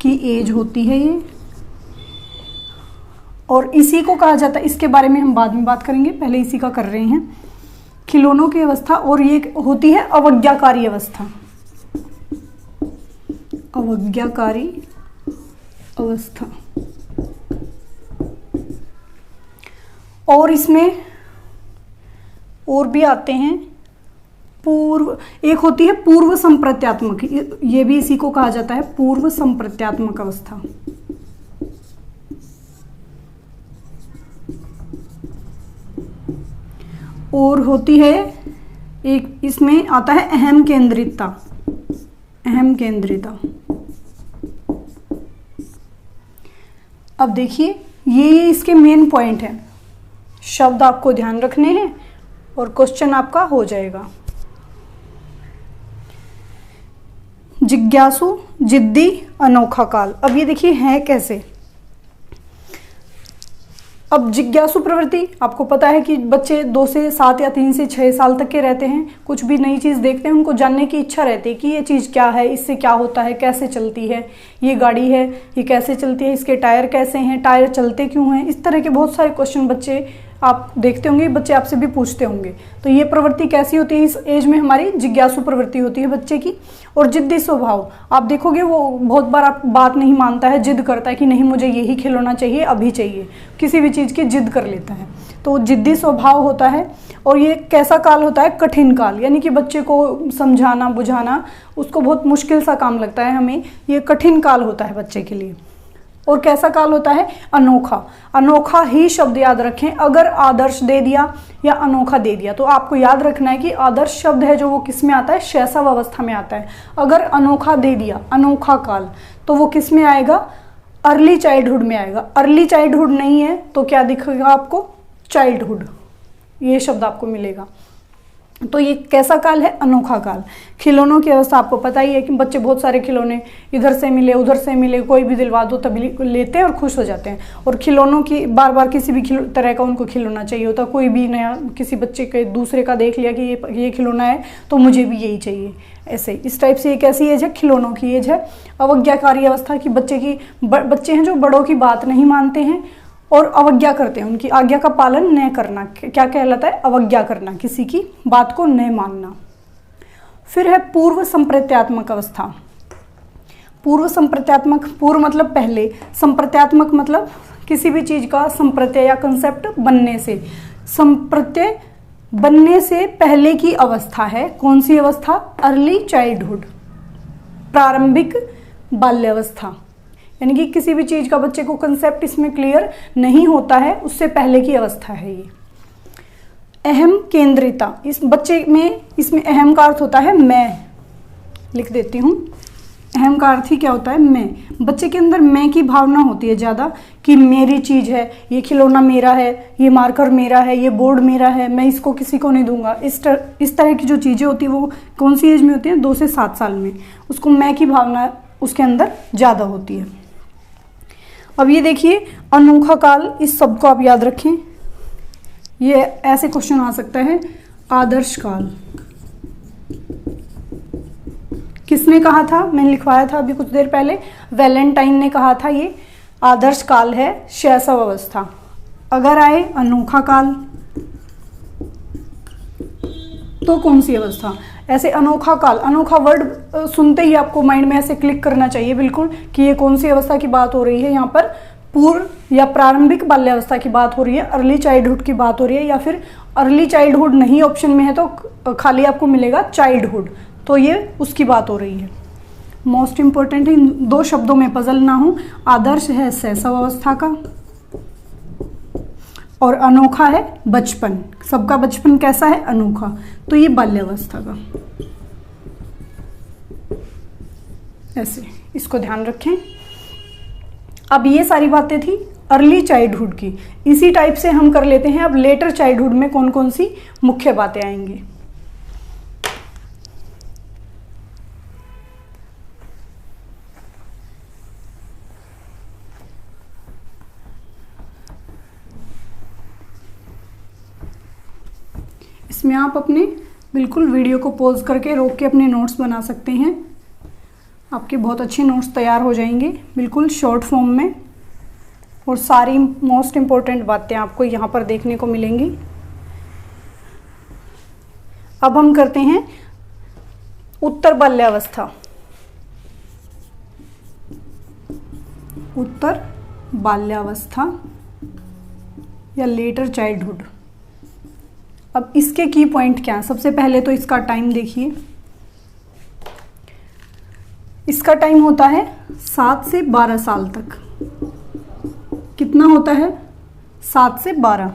Speaker 1: की एज होती है ये। और इसी को कहा जाता है, इसके बारे में हम बाद में बात करेंगे, पहले इसी का कर रहे हैं, खिलौनों की अवस्था। और ये होती है अवज्ञाकारी अवस्था, अवज्ञाकारी अवस्था। और इसमें और भी आते हैं, एक होती है पूर्व संप्रत्यात्मक, ये भी इसी को कहा जाता है पूर्व संप्रत्यात्मक अवस्था। और होती है एक, इसमें आता है अहम केंद्रितता, अहम केंद्रितता। अब देखिए, ये इसके मेन पॉइंट हैं, शब्द आपको ध्यान रखने हैं और क्वेश्चन आपका हो जाएगा। जिज्ञासु, जिद्दी, अनोखा काल। अब ये देखिए है कैसे। अब जिज्ञासु प्रवृत्ति, आपको पता है कि बच्चे 2 से 7 या 3 से 6 साल तक के रहते हैं, कुछ भी नई चीज़ देखते हैं उनको जानने की इच्छा रहती है कि ये चीज़ क्या है, इससे क्या होता है, कैसे चलती है, ये गाड़ी है ये कैसे चलती है, इसके टायर कैसे हैं, टायर चलते क्यों हैं, इस तरह के बहुत सारे क्वेश्चन बच्चे आप देखते होंगे, बच्चे आपसे भी पूछते होंगे। तो ये प्रवृत्ति कैसी होती है, इस एज में हमारी जिज्ञासु प्रवृत्ति होती है बच्चे की। और जिद्दी स्वभाव, आप देखोगे वो बहुत बार आप बात नहीं मानता है, जिद करता है कि नहीं मुझे यही खिलौना चाहिए, अभी चाहिए, किसी भी चीज़ की जिद कर लेता है, तो जिद्दी स्वभाव होता है। और ये कैसा काल होता है, कठिन काल, यानी कि बच्चे को समझाना बुझाना उसको बहुत मुश्किल सा काम लगता है हमें, ये कठिन काल होता है बच्चे के लिए। और कैसा काल होता है, अनोखा। अनोखा ही शब्द याद रखें, अगर आदर्श दे दिया या अनोखा दे दिया तो आपको याद रखना है कि आदर्श शब्द है जो वो किस में आता है, शैशव अवस्था में आता है। अगर अनोखा दे दिया, अनोखा काल, तो वो किस में आएगा, अर्ली चाइल्डहुड में आएगा। अर्ली चाइल्डहुड नहीं है तो क्या दिखेगा आपको, चाइल्डहुड, ये शब्द आपको मिलेगा। तो ये कैसा काल है, अनोखा काल। खिलौनों की अवस्था आपको पता ही है कि बच्चे बहुत सारे खिलौने इधर से मिले उधर से मिले, कोई भी दिलवा दो तभी लेते हैं और खुश हो जाते हैं। और खिलौनों की बार बार किसी भी तरह का उनको खिलौना चाहिए होता, कोई भी नया किसी बच्चे के दूसरे का देख लिया कि ये खिलौना है तो मुझे भी यही चाहिए, ऐसे इस टाइप से। एक ऐसी एज है, खिलौनों की एज है। अवज्ञाकारी अवस्था की बच्चे हैं जो बड़ों की बात नहीं मानते हैं और अवज्ञा करते हैं, उनकी आज्ञा का पालन न करना क्या कहलाता है? अवज्ञा करना, किसी की बात को न मानना। फिर है पूर्व संप्रत्यात्मक अवस्था। पूर्व संप्रत्यात्मक, पूर्व मतलब पहले, संप्रत्यात्मक मतलब किसी भी चीज का संप्रत्यय या कंसेप्ट बनने से, संप्रत्यय बनने से पहले की अवस्था है। कौन सी अवस्था? अर्ली चाइल्डहुड, प्रारंभिक बाल्यावस्था। यानी कि किसी भी चीज का बच्चे को कंसेप्ट इसमें क्लियर नहीं होता है, उससे पहले की अवस्था है ये। अहम केंद्रिता, इस बच्चे में, इसमें अहम का अर्थ होता है मैं, लिख देती हूँ। अहम का अर्थ ही क्या होता है? मैं। बच्चे के अंदर मैं की भावना होती है ज़्यादा, कि मेरी चीज़ है, ये खिलौना मेरा है, ये मार्कर मेरा है, ये बोर्ड मेरा है, मैं इसको किसी को नहीं दूंगा। इस तरह की जो चीज़ें होती है वो कौन सी एज में होती हैं? 2 से 7 साल में। उसको मैं की भावना उसके अंदर ज़्यादा होती है। अब ये देखिए अनोखा काल, इस शब्द को आप याद रखें। ये ऐसे क्वेश्चन आ सकता है, आदर्श काल किसने कहा था? मैंने लिखवाया था अभी कुछ देर पहले, वैलेंटाइन ने कहा था ये आदर्श काल है, शैशव अवस्था। अगर आए अनोखा काल तो कौन सी अवस्था? ऐसे अनोखा काल, अनोखा वर्ड सुनते ही आपको माइंड में ऐसे क्लिक करना चाहिए बिल्कुल कि ये कौन सी अवस्था की बात हो रही है। यहाँ पर पूर्व या प्रारंभिक बाल्यावस्था की बात हो रही है, अर्ली चाइल्डहुड की बात हो रही है, या फिर अर्ली चाइल्डहुड नहीं ऑप्शन में है तो खाली आपको मिलेगा चाइल्डहुड, तो ये उसकी बात हो रही है। मोस्ट इंपॉर्टेंट है, इन 2 शब्दों में पजल ना हो। आदर्श है शैशव अवस्था का और अनोखा है बचपन। सबका बचपन कैसा है? अनोखा। तो ये बाल्यावस्था का, ऐसे इसको ध्यान रखें। अब ये सारी बातें थी अर्ली चाइल्डहुड की। इसी टाइप से हम कर लेते हैं अब लेटर चाइल्डहुड में कौन कौन सी मुख्य बातें आएंगी। इसमें आप अपने बिल्कुल वीडियो को पॉज करके रोक के अपने नोट्स बना सकते हैं। आपके बहुत अच्छे नोट्स तैयार हो जाएंगे बिल्कुल शॉर्ट फॉर्म में, और सारी मोस्ट इम्पोर्टेंट बातें आपको यहाँ पर देखने को मिलेंगी। अब हम करते हैं उत्तर बाल्यावस्था। उत्तर बाल्यावस्था या लेटर चाइल्डहुड। अब इसके की पॉइंट क्या है? सबसे पहले तो इसका टाइम देखिए। इसका टाइम होता है 7 से 12 साल तक। कितना होता है? 7 से 12।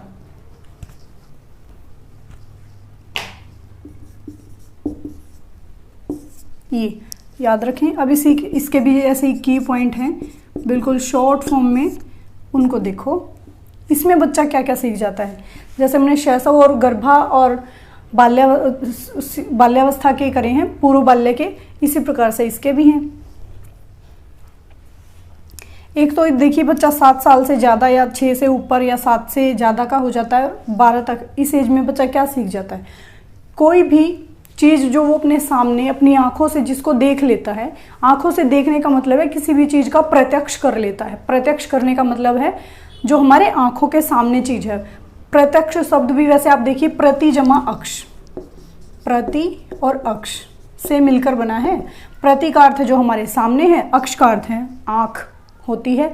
Speaker 1: ये याद रखें। अब इसके भी ऐसे की पॉइंट हैं बिल्कुल शॉर्ट फॉर्म में, उनको देखो। इसमें बच्चा क्या क्या सीख जाता है? जैसे हमने शैशव और गर्भा और बाल्यावस्था के करे हैं, पूर्व बाल्य के, इसी प्रकार से इसके भी हैं। एक तो देखिए बच्चा 7 साल से ज़्यादा या 6 से ऊपर या 7 से ज़्यादा का हो जाता है 12 तक। इस एज में बच्चा क्या सीख जाता है? कोई भी चीज़ जो वो अपने सामने अपनी आंखों से जिसको देख लेता है, आंखों से देखने का मतलब है किसी भी चीज़ का प्रत्यक्ष कर लेता है। प्रत्यक्ष करने का मतलब है जो हमारे आंखों के सामने चीज़ है। प्रत्यक्ष शब्द भी वैसे आप देखिए प्रति जमा अक्ष, प्रति और अक्ष से मिलकर बना है। प्रति का अर्थ जो हमारे सामने है, अक्ष का अर्थ है आँख होती है,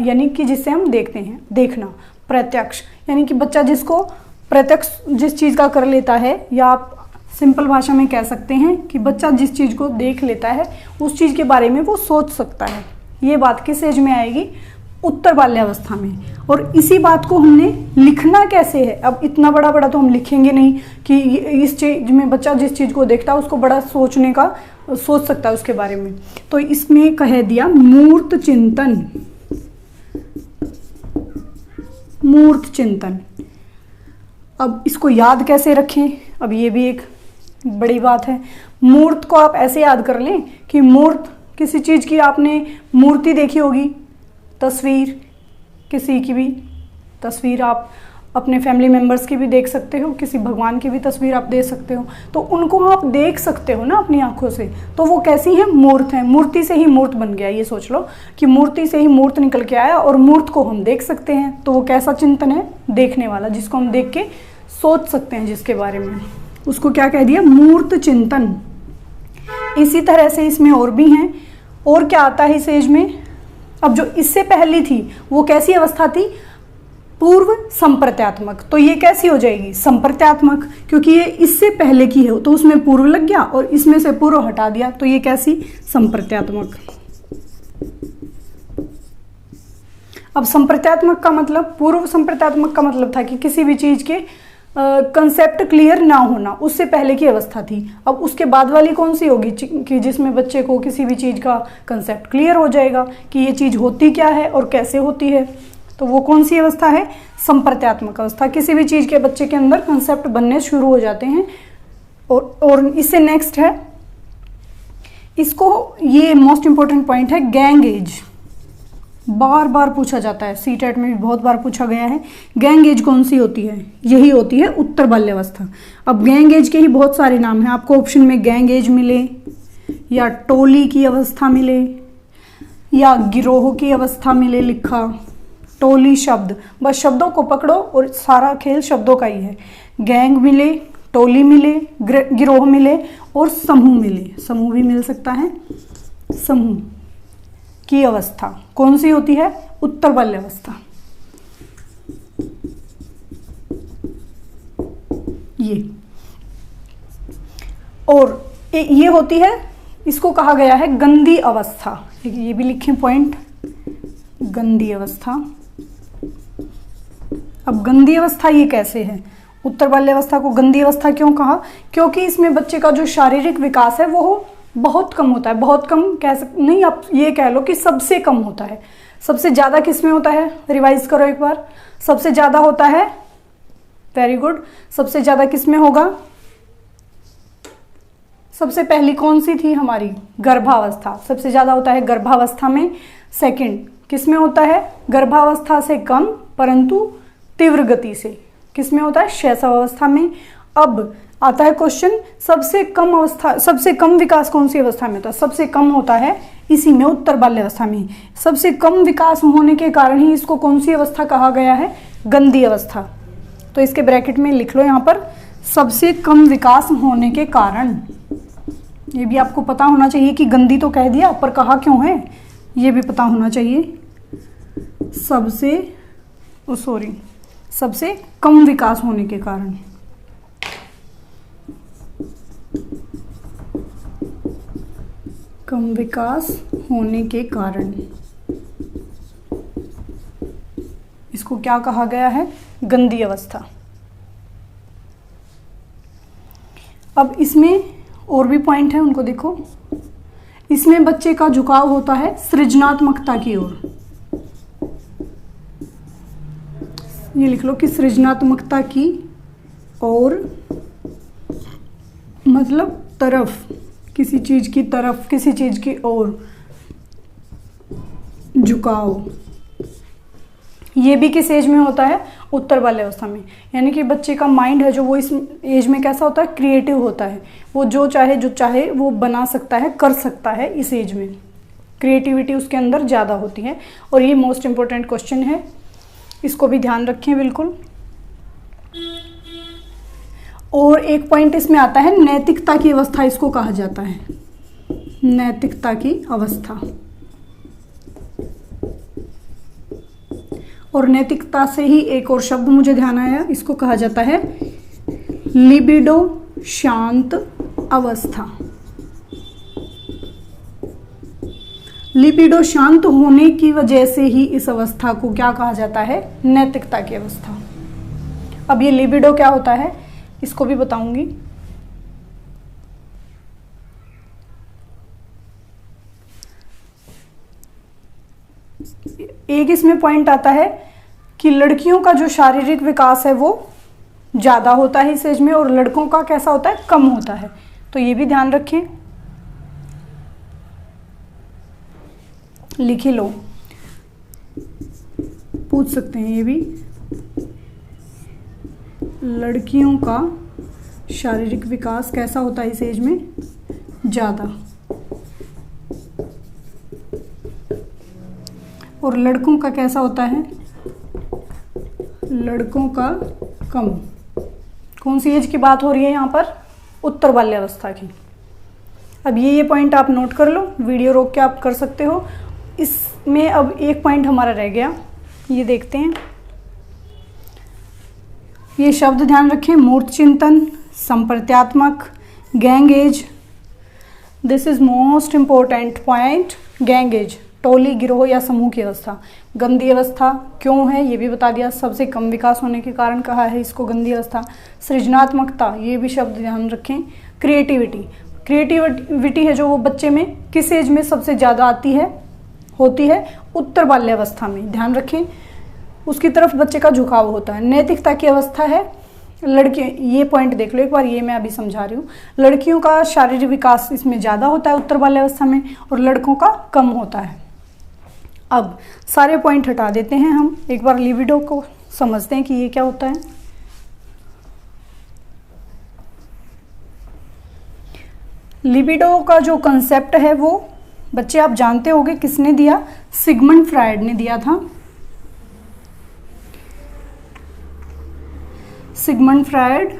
Speaker 1: यानी कि जिससे हम देखते हैं, देखना। प्रत्यक्ष यानी कि बच्चा जिसको प्रत्यक्ष जिस चीज़ का कर लेता है, या आप सिंपल भाषा में कह सकते हैं कि बच्चा जिस चीज़ को देख लेता है उस चीज़ के बारे में वो सोच सकता है। ये बात किस एज में आएगी? उत्तर बाल्यावस्था में। और इसी बात को हमने लिखना कैसे है? अब इतना बड़ा बड़ा तो हम लिखेंगे नहीं कि इस चीज में बच्चा जिस चीज़ को देखता है उसको बड़ा सोच सकता है उसके बारे में। तो इसमें कह दिया मूर्त चिंतन। मूर्त चिंतन, अब इसको याद कैसे रखें? अब ये भी एक बड़ी बात है। मूर्त को आप ऐसे याद कर लें कि मूर्त किसी चीज़ की आपने मूर्ति देखी होगी, तस्वीर, किसी की भी तस्वीर आप अपने फैमिली मेम्बर्स की भी देख सकते हो, किसी भगवान की भी तस्वीर आप देख सकते हो, तो उनको आप देख सकते हो ना अपनी आंखों से, तो वो कैसी है, मूर्त है। मूर्ति से ही मूर्त बन गया, ये सोच लो कि मूर्ति से ही मूर्त निकल के आया और मूर्त को हम देख सकते हैं, तो वो कैसा चिंतन है, देखने वाला, जिसको हम देख के सोच सकते हैं जिसके बारे में, उसको क्या कह दिया, मूर्त चिंतन। इसी तरह से इसमें और भी हैं। और क्या आता है इस एज में, अब जो इससे पहली थी वो कैसी अवस्था थी, पूर्व संप्रत्यात्मक, तो ये कैसी हो जाएगी, संप्रत्यात्मक, क्योंकि ये इससे पहले की है तो उसमें पूर्व लग गया और इसमें से पूर्व हटा दिया, तो ये कैसी, संप्रत्यात्मक। अब संप्रत्यात्मक का मतलब, पूर्व संप्रत्यात्मक का मतलब था कि किसी भी चीज के कंसेप्ट क्लियर ना होना, उससे पहले की अवस्था थी। अब उसके बाद वाली कौन सी होगी कि जिसमें बच्चे को किसी भी चीज़ का कंसेप्ट क्लियर हो जाएगा कि ये चीज़ होती क्या है और कैसे होती है, तो वो कौन सी अवस्था है, संप्रत्यात्मक अवस्था। किसी भी चीज़ के बच्चे के अंदर कंसेप्ट बनने शुरू हो जाते हैं। और इससे नेक्स्ट है, इसको, ये मोस्ट इंपॉर्टेंट पॉइंट है, गैंग एज। बार बार पूछा जाता है, सीटेट में भी बहुत बार पूछा गया है। गैंग एज कौन सी होती है, यही होती है उत्तर बाल्यावस्था। अब गैंग एज के ही बहुत सारे नाम हैं, आपको ऑप्शन में गैंग एज मिले या टोली की अवस्था मिले या गिरोह की अवस्था मिले लिखा। टोली शब्द, बस शब्दों को पकड़ो और सारा खेल शब्दों का ही है। गैंग मिले, टोली मिले, गिरोह मिले और समूह मिले, समूह भी मिल सकता है। समूह की अवस्था कौन सी होती है, उत्तर बाल्यावस्था। ये और ये होती है, इसको कहा गया है गंदी अवस्था। ये भी लिखें पॉइंट, गंदी अवस्था। अब गंदी अवस्था ये कैसे है, उत्तर बाल्यावस्था को गंदी अवस्था क्यों कहा, क्योंकि इसमें बच्चे का जो शारीरिक विकास है वो बहुत कम होता है। बहुत कम कह सकते नहीं, आप ये कह लो कि सबसे कम होता है। सबसे ज़्यादा किस में होता है, रिवाइज करो एक बार, सबसे ज़्यादा होता है, वेरी गुड, सबसे ज़्यादा किस में होगा, सबसे पहली कौन सी थी हमारी, गर्भावस्था, सबसे ज़्यादा होता है गर्भावस्था में। सेकंड किस में होता है, गर्भावस्था से कम परंतु तीव्र गति से, किस में होता है, शैशवावस्था में। अब आता है क्वेश्चन, सबसे कम अवस्था, सबसे कम विकास कौन सी अवस्था में होता है, सबसे कम होता है इसी में, उत्तर बाल्यावस्था में। सबसे कम विकास होने के कारण ही इसको कौन सी अवस्था कहा गया है, गंदी अवस्था। तो इसके ब्रैकेट में लिख लो यहाँ पर, सबसे कम विकास होने के कारण। ये भी आपको पता होना चाहिए कि गंदी तो कह दिया पर कहा क्यों है, ये भी पता होना चाहिए। सबसे कम विकास होने के कारण। कम विकास होने के कारण इसको क्या कहा गया है, गंदी अवस्था। अब इसमें और भी पॉइंट है, उनको देखो। इसमें बच्चे का झुकाव होता है सृजनात्मकता की ओर। ये लिख लो कि सृजनात्मकता की ओर मतलब तरफ, किसी चीज की तरफ, किसी चीज की ओर झुकाव। ये भी किस एज में होता है, उत्तर बाल्यावस्था में। यानी कि बच्चे का माइंड है जो वो इस एज में कैसा होता है, क्रिएटिव होता है। वो जो चाहे वो बना सकता है, कर सकता है। इस एज में क्रिएटिविटी उसके अंदर ज़्यादा होती है। और ये मोस्ट इम्पोर्टेंट क्वेश्चन है, इसको भी ध्यान रखें बिल्कुल। और एक पॉइंट इसमें आता है नैतिकता की अवस्था, इसको कहा जाता है नैतिकता की अवस्था। और नैतिकता से ही एक और शब्द मुझे ध्यान आया, इसको कहा जाता है लिबिडो शांत अवस्था। लिबिडो शांत होने की वजह से ही इस अवस्था को क्या कहा जाता है, नैतिकता की अवस्था। अब ये लिबिडो क्या होता है इसको भी बताऊंगी। एक इसमें पॉइंट आता है कि लड़कियों का जो शारीरिक विकास है वो ज़्यादा होता है इस एज में और लड़कों का कैसा होता है, कम होता है। तो ये भी ध्यान रखें, लिख ही लो, पूछ सकते हैं ये भी। लड़कियों का शारीरिक विकास कैसा होता है इस एज में? ज़्यादा, और लड़कों का कैसा होता है? लड़कों का कम। कौन सी एज की बात हो रही है यहाँ पर? उत्तर बाल्यावस्था की। अब ये पॉइंट आप नोट कर लो, वीडियो रोक के आप कर सकते हो। इसमें अब एक पॉइंट हमारा रह गया, ये देखते हैं। ये शब्द ध्यान रखें, मूर्त चिंतन, संप्रत्यात्मक, gang age. This is most important point. Gang age, टोली, गिरोह या समूह की अवस्था। गंदी अवस्था क्यों है ये भी बता दिया, सबसे कम विकास होने के कारण कहा है इसको गंदी अवस्था। सृजनात्मकता, ये भी शब्द ध्यान रखें। क्रिएटिविटी, क्रिएटिविटी है जो वो बच्चे में किस एज में सबसे ज़्यादा आती है, होती है? उत्तर बाल्यावस्था में, ध्यान रखें। उसकी तरफ बच्चे का झुकाव होता है। नैतिकता की अवस्था है लड़के, ये पॉइंट देख लो एक बार, ये मैं अभी समझा रही हूँ। लड़कियों का शारीरिक विकास इसमें ज़्यादा होता है उत्तर बाल्यावस्था में, और लड़कों का कम होता है। अब सारे पॉइंट हटा देते हैं हम, एक बार लिबिडो को समझते हैं कि ये क्या होता है। लिबिडो का जो कंसेप्ट है वो बच्चे आप जानते होंगे, किसने दिया? सिगमंड फ्रायड ने दिया था। सिगमंड फ्रायड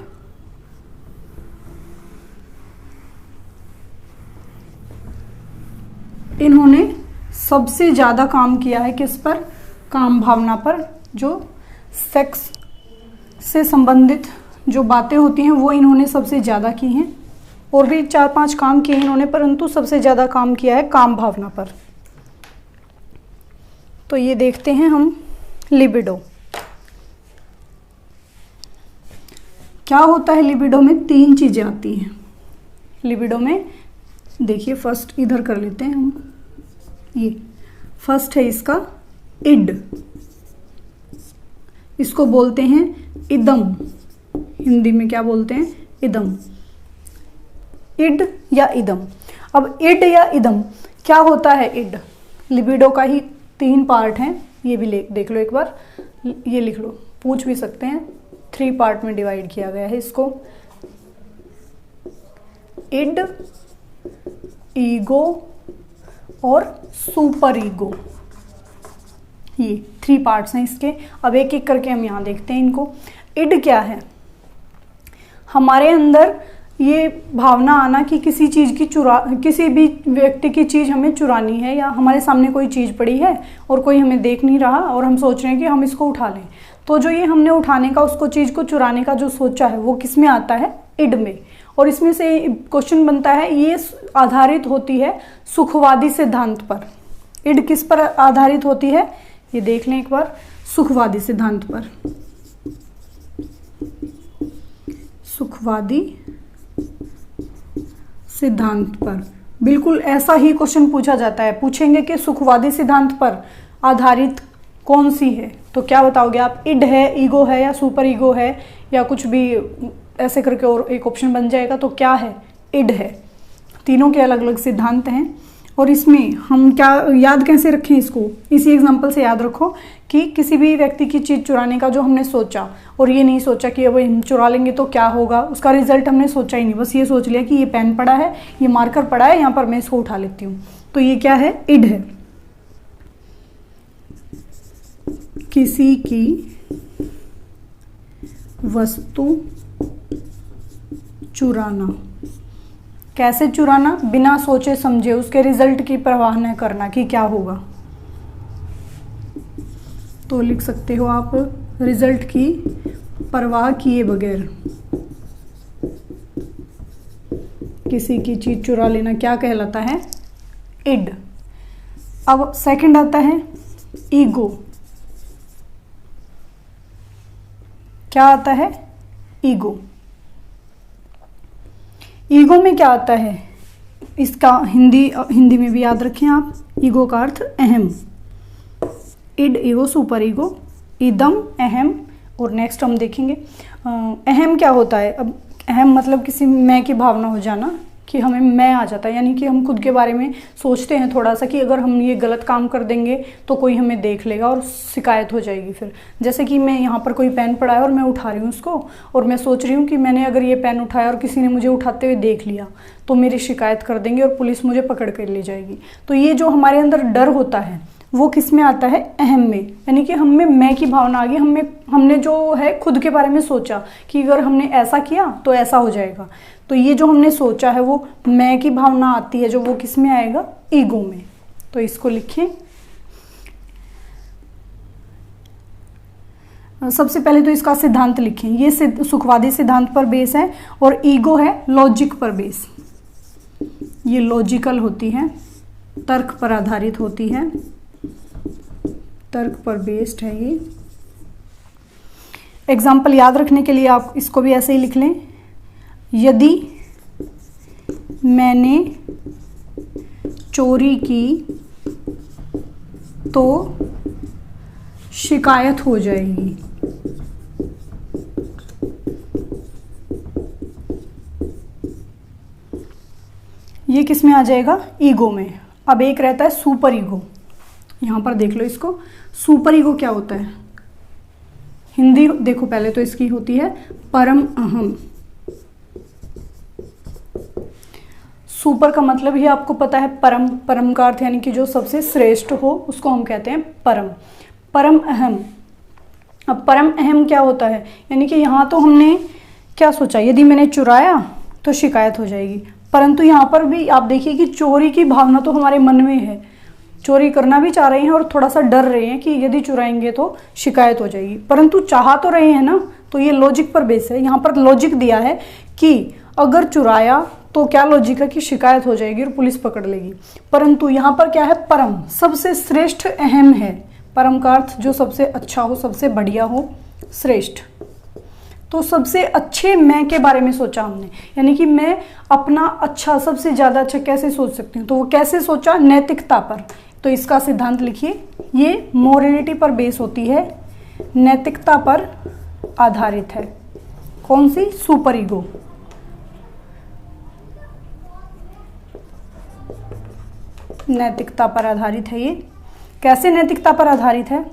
Speaker 1: इन्होंने सबसे ज़्यादा काम किया है किस पर? काम भावना पर। जो सेक्स से संबंधित जो बातें होती हैं वो इन्होंने सबसे ज़्यादा की हैं, और भी 4-5 काम किए इन्होंने, परंतु सबसे ज़्यादा काम किया है काम भावना पर। तो ये देखते हैं हम लिबिडो क्या होता है। लिबिडो में 3 चीज़ें आती हैं। लिबिडो में देखिए, फर्स्ट इधर कर लेते हैं हम, ये फर्स्ट है इसका इड, इसको बोलते हैं इदम, हिंदी में क्या बोलते हैं? इदम। इड या इदम। अब इड या इदम क्या होता है? इड लिबिडो का ही 3 पार्ट हैं, ये भी देख लो एक बार, ये लिख लो, पूछ भी सकते हैं। 3 पार्ट में डिवाइड किया गया है इसको। इड, ईगो और सुपर ईगो, ये 3 पार्ट्स हैं इसके। अब एक एक करके हम यहाँ देखते हैं इनको। इड क्या है? हमारे अंदर ये भावना आना कि किसी चीज़ की किसी भी व्यक्ति की चीज़ हमें चुरानी है, या हमारे सामने कोई चीज़ पड़ी है और कोई हमें देख नहीं रहा और हम सोच रहे हैं कि हम इसको उठा लें, तो जो ये हमने उठाने का, उसको चीज़ को चुराने का जो सोचा है वो किस में आता है? इड में। और इसमें से क्वेश्चन बनता है, ये आधारित होती है सुखवादी सिद्धांत पर। इड किस पर आधारित होती है? ये देख लें एक बार, सुखवादी सिद्धांत पर। सुखवादी सिद्धांत पर बिल्कुल ऐसा ही क्वेश्चन पूछा जाता है। पूछेंगे कि सुखवादी सिद्धांत पर आधारित कौन सी है, तो क्या बताओगे आप? इड है, ईगो है, या सुपर ईगो है, या कुछ भी ऐसे करके और एक ऑप्शन बन जाएगा। तो क्या है? इड है। तीनों के अलग अलग सिद्धांत हैं, और इसमें हम क्या याद कैसे रखें इसको? इसी एग्जांपल से याद रखो कि किसी भी व्यक्ति की चीज़ चुराने का जो हमने सोचा, और ये नहीं सोचा कि अब हम चुरा लेंगे तो क्या होगा, उसका रिजल्ट हमने सोचा ही नहीं, बस ये सोच लिया कि ये पेन पड़ा है, ये मार्कर पड़ा है, यहाँ पर मैं इसको उठा लेती हूँ। तो ये क्या है? इड है। किसी की वस्तु चुराना। कैसे चुराना? बिना सोचे समझे, उसके रिजल्ट की परवाह न करना कि क्या होगा। तो लिख सकते हो आप, रिजल्ट की परवाह किए बगैर किसी की चीज चुरा लेना क्या कहलाता है? इड। अब सेकंड आता है ईगो। क्या आता है? ईगो। ईगो में क्या आता है? इसका हिंदी में भी याद रखें आप, ईगो का अर्थ अहम। इड, ईगो, सुपर ईगो, इदम, अहम। और नेक्स्ट हम देखेंगे अहम क्या होता है। अब अहम मतलब किसी मैं की भावना हो जाना, कि हमें मैं आ जाता है, यानी कि हम खुद के बारे में सोचते हैं थोड़ा सा कि अगर हम ये गलत काम कर देंगे तो कोई हमें देख लेगा और शिकायत हो जाएगी। फिर जैसे कि मैं यहाँ पर कोई पेन पड़ा है और मैं उठा रही हूँ उसको, और मैं सोच रही हूँ कि मैंने अगर ये पेन उठाया और किसी ने मुझे उठाते हुए देख लिया तो मेरी शिकायत कर देंगे और पुलिस मुझे पकड़ कर ले जाएगी। तो ये जो हमारे अंदर डर होता है वो किस में आता है, अहम में, यानी कि हम में मैं की भावना आ गई। हमने जो है खुद के बारे में सोचा कि अगर हमने ऐसा किया तो ऐसा हो जाएगा। तो ये जो हमने सोचा है वो मैं की भावना आती है, जो वो किस में आएगा, ईगो में। तो इसको लिखिए। सबसे पहले तो इसका सिद्धांत लिखें। ये सुखवादी सिद्धांत पर बेस है और ईगो है लॉजिक पर बेस। ये लॉजिकल होती है, तर्क पर आधारित होती है, तर्क पर बेस्ड है ये। एग्जाम्पल याद रखने के लिए आप इसको भी ऐसे ही लिख लें। यदि मैंने चोरी की तो शिकायत हो जाएगी। ये किस में आ जाएगा, ईगो में। अब एक रहता है सुपर ईगो। यहां पर देख लो इसको, सुपर ईगो क्या होता है। हिंदी देखो पहले तो इसकी होती है परम अहम। सुपर का मतलब ही आपको पता है परम, परम का अर्थ यानी कि जो सबसे श्रेष्ठ हो उसको हम कहते हैं परम। परम अहम। अब परम अहम क्या होता है, यानी कि यहाँ तो हमने क्या सोचा, यदि मैंने चुराया तो शिकायत हो जाएगी, परंतु यहाँ पर भी आप देखिए कि चोरी की भावना तो हमारे मन में है, चोरी करना भी चाह रहे हैं और थोड़ा सा डर रहे हैं कि यदि चुराएंगे तो शिकायत हो जाएगी, परंतु चाह तो रहे हैं ना। तो ये लॉजिक पर बेस है। यहाँ पर लॉजिक दिया है कि अगर चुराया तो क्या लॉजिक है कि शिकायत हो जाएगी और पुलिस पकड़ लेगी, परंतु यहाँ पर क्या है, परम, सबसे श्रेष्ठ अहम है। परम का अर्थ जो सबसे अच्छा हो, सबसे बढ़िया हो, श्रेष्ठ। तो सबसे अच्छे मैं के बारे में सोचा हमने, यानी कि मैं अपना अच्छा, सबसे ज़्यादा अच्छा कैसे सोच सकती हूँ, तो वो कैसे सोचा, नैतिकता पर। तो इसका सिद्धांत लिखिए। ये मोरलिटी पर बेस होती है, नैतिकता पर आधारित है। कौन सी, सुपर ईगो। नैतिकता पर आधारित है ये। कैसे नैतिकता पर आधारित है,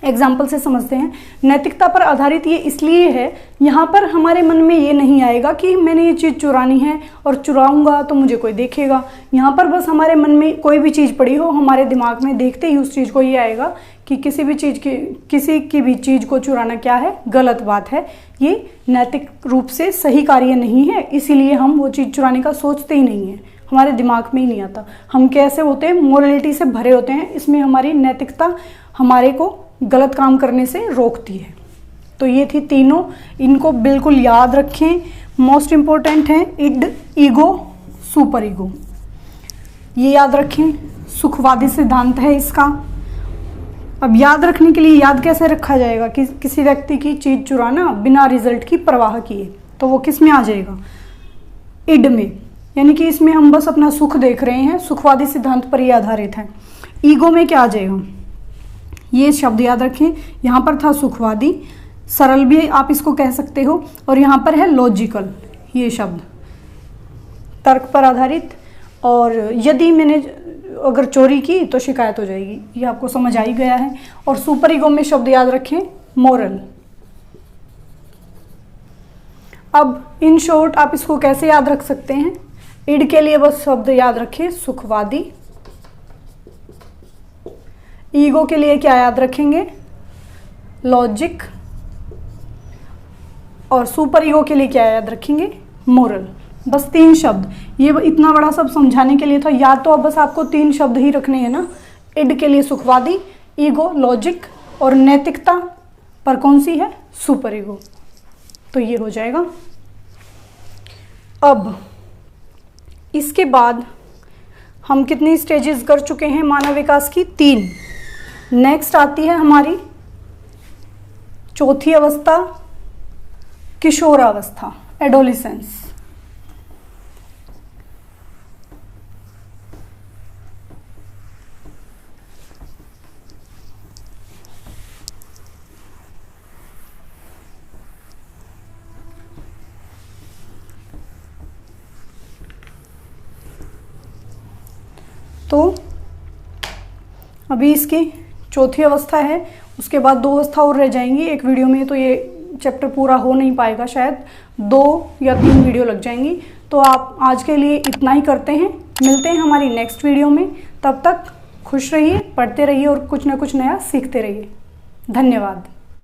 Speaker 1: एग्जाम्पल से समझते हैं। नैतिकता पर आधारित ये इसलिए है, यहाँ पर हमारे मन में ये नहीं आएगा कि मैंने ये चीज़ चुरानी है और चुराऊंगा तो मुझे कोई देखेगा। यहाँ पर बस हमारे मन में कोई भी चीज़ पड़ी हो, हमारे दिमाग में देखते ही उस चीज़ को ये आएगा कि किसी की भी चीज़ को चुराना क्या है, गलत बात है, ये नैतिक रूप से सही कार्य नहीं है, इसीलिए हम वो चीज़ चुराने का सोचते ही नहीं है, हमारे दिमाग में ही नहीं आता। हम कैसे होते हैं, मोरलिटी से भरे होते हैं, इसमें हमारी नैतिकता हमारे को गलत काम करने से रोकती है। तो ये थी तीनों, इनको बिल्कुल याद रखें, मोस्ट इंपॉर्टेंट है। इड, ईगो, सुपर ईगो, ये याद रखें। सुखवादी सिद्धांत है इसका। अब याद रखने के लिए याद कैसे रखा जाएगा कि किसी व्यक्ति की चीज चुराना बिना रिजल्ट की परवाह किए, तो वो किस में आ जाएगा, इड में, यानी कि इसमें हम बस अपना सुख देख रहे हैं, सुखवादी सिद्धांत पर ही आधारित है। ईगो में क्या आ जाएगा, ये शब्द याद रखें। यहाँ पर था सुखवादी, सरल भी आप इसको कह सकते हो, और यहाँ पर है लॉजिकल, ये शब्द तर्क पर आधारित। और यदि मैंने अगर चोरी की तो शिकायत हो जाएगी, ये आपको समझ आ ही गया है। और सुपर ईगो में शब्द याद रखें, मोरल। अब इन शॉर्ट आप इसको कैसे याद रख सकते हैं, इड के लिए बस शब्द याद रखें सुखवादी, ईगो के लिए क्या याद रखेंगे, लॉजिक, और सुपर ईगो के लिए क्या याद रखेंगे, मोरल। बस 3 शब्द, ये इतना बड़ा सब समझाने के लिए था। याद तो अब बस आपको 3 शब्द ही रखने हैं ना, इड के लिए सुखवादी, ईगो लॉजिक, और नैतिकता पर कौन सी है, सुपर ईगो। तो ये हो जाएगा। अब इसके बाद हम कितनी स्टेजेस कर चुके हैं मानव विकास की, 3। नेक्स्ट आती है हमारी चौथी अवस्था, किशोरावस्था, एडोलिसेंस। तो अभी इसकी चौथी अवस्था है, उसके बाद 2 अवस्था और रह जाएंगी। एक वीडियो में तो ये चैप्टर पूरा हो नहीं पाएगा, शायद 2 या 3 वीडियो लग जाएंगी। तो आप आज के लिए इतना ही करते हैं, मिलते हैं हमारी नेक्स्ट वीडियो में। तब तक खुश रहिए, पढ़ते रहिए और कुछ ना कुछ नया सीखते रहिए। धन्यवाद।